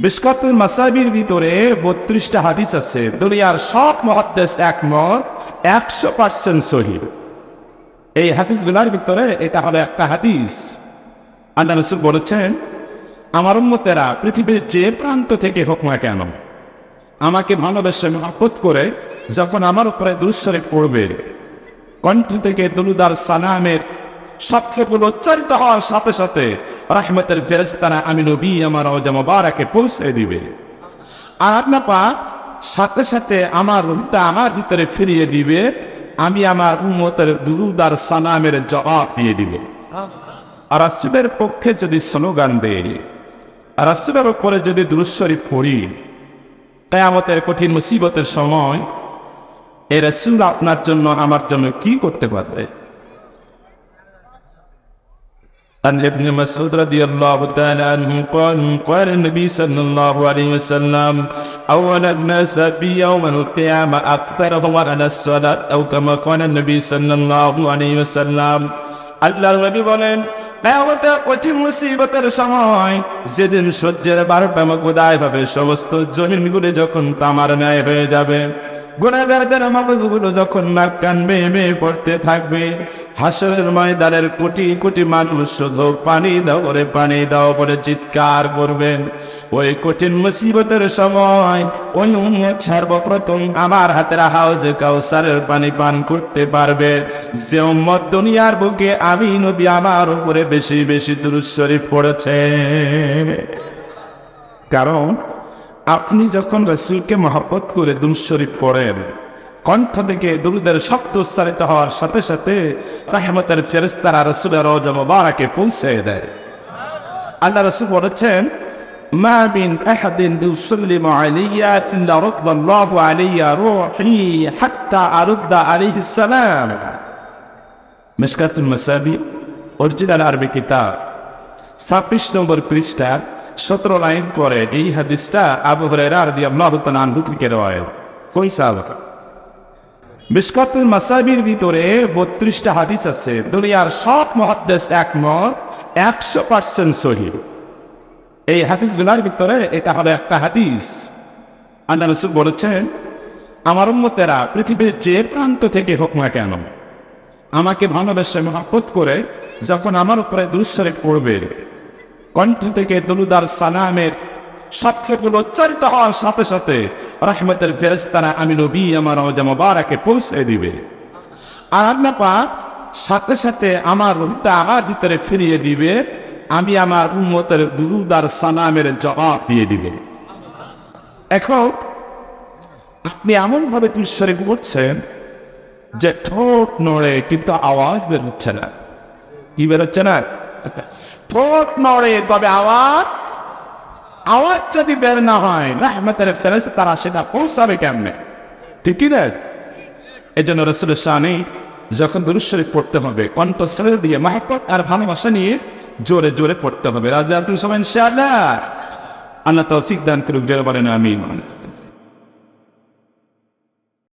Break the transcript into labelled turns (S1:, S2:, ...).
S1: মিশকাতুল মাসাবির ভিতরে 32টা হাদিস আছে। দুনিয়ার সব মুহাদ্দিস একমত 100% সহিহ। এই হাদিসগুলোর ভিতরে এটা হলো একটা হাদিস। আল্লাহ রাসূল বলেছেন, আমার উম্মতেরা পৃথিবীর যে প্রান্ত থেকে হোক না কেন, আমাকে ভালোবেসে মহব্বত করে যখন আমার উপরে দুরূদ শরীফ পড়বে, কণ্ঠ থেকে দুরূদ আর সালামের শব্দগুলো উচ্চারিত হওয়ার সাথে সাথে রহমতের ফেরেশতারা আমি নবী আমার রওজা মুবারাকে পৌঁছে দিবে। আর আপনার পাক সাথে সাথে আমার রূহটা আমার ভিতরে ফিরিয়ে দিবে, আমি আমার উম্মতের দুরূদ আর সালামের জবাব দিয়ে দিব। আর রাসূলের পক্ষে যদি স্লোগান দেই, আর রাসূলের উপরে যদি দুরূদ শরীফ পড়ি, কিয়ামতের কঠিন মুসিবতের সময় এই রাসূল আপনার জন্য আমার জন্য কি করতে পারবে? عن ابن مسعود رضي الله تعالى عنه قال قال النبي صلى الله عليه وسلم أول الناس بيوم القيامة أكثرهم على الصلاة أو كما قال النبي صلى الله عليه وسلم আল্লাহর নবী বলেন, কিয়ামতের কঠিন মুসিবতের সময় যেদিন সূর্যের 12টা মুখ উদয় হবে, সমস্ত জমিনগুলো যখন তামার ন্যায় হয়ে যাবে, গুনাহগারদের মগজগুলো যখন নাক কান বেয়ে বেয়ে পড়তে থাকবে, হাসরের ময়দানের কোটি কোটি মানুষ শুধু পানি দাও করে পানি দাও বলে চিৎকার করবেন। ওই কঠিন মুসিবতের সময় ওই উম্মত সর্বপ্রথম আমার হাতের হাউজে কাউসারের পানি পান করতে পারবে যে উম্মত দুনিয়ার বুকে আমি নবী আমার উপরে বেশি বেশি দুরূদ শরীফ পড়েছে। কারণ আপনি যখন রাসূলকে মহব্বত করে দুরূদ শরীফ পড়েন, কণ্ঠ থেকে দুরূদের শব্দ উচ্চারিত হওয়ার সাথে সাথে রহমতের ফেরেশতারা রাসূলের রওজা মুবারাকে পৌঁছে দেয়। আল্লাহ রাসূল বলেছেন, মা মিন আহাদিন ইউসাল্লিমু আলাইয়া ইল্লা রাদ্দাল্লাহু আলাইয়া রূহি হাত্তা আরুদ্দা আলাইহিস সালাম। মিশকাতুল মাসাবি অরিজিনাল আরবি কিতাব 26 নম্বর পৃষ্ঠা 17 লাইন পরে এই হাদিসটা আবু হুরায়রা রাদিয়াল্লাহু তাআলা আনহু থেকে রওয়ায়াত। কোন সাহাবা? মিশকাতুল মাসাবির ভিতরে 32টা হাদিস আছে। দুনিয়ার সব মুহাদ্দিস একমত 100% সহিহ। এই হাদিসগুলোর ভিতরে এটা হলো একটা হাদিস। আল্লাহ রাসূল বলেছেন, আমার উম্মতেরা পৃথিবীর যে প্রান্ত থেকে হোক না কেন, আমাকে ভালোবেসে মহব্বত করে যখন আমার উপরে দুরূদ শরীফ পড়বে, কণ্ঠ থেকে দুরূদ আর সালামের শব্দগুলো উচ্চারিত হওয়ার সাথে সাথে রহমতের ফেরেশতারা আমি নবী আমার রওজা মুবারাকে পৌঁছে দিবে। আর আল্লাহ পাক সাথে সাথে আমার রূহটা আমার ভিতরে ফিরিয়ে দিবে, আমি আমার উম্মতের দুরূদ আর সালামের জবাব দিয়ে দিব। এখন আপনি এমন ভাবে দুরূদ শরীফ পড়ছেন যে ঠোঁট নড়ে কিন্তু আওয়াজ বের হচ্ছে না। কি বের হচ্ছে না? ঠোঁট নড়ে তবে আওয়াজ যদি বের না হয়, রহমতের ফেরেশতারা সেটা পৌঁছাবে কেমনে? ঠিক না? এই জন্য রাসূলের শানে যখন দুরূদ শরীফ পড়তে হবে, কণ্ঠস্বর দিয়ে মহব্বত আর ভালোবাসা নিয়ে জোরে জোরে পড়তে হবে। রাজি আছেন সবাই ইনশাআল্লাহ? আল্লাহ তৌফিক দান করুক, জোরে বলেন আমিন।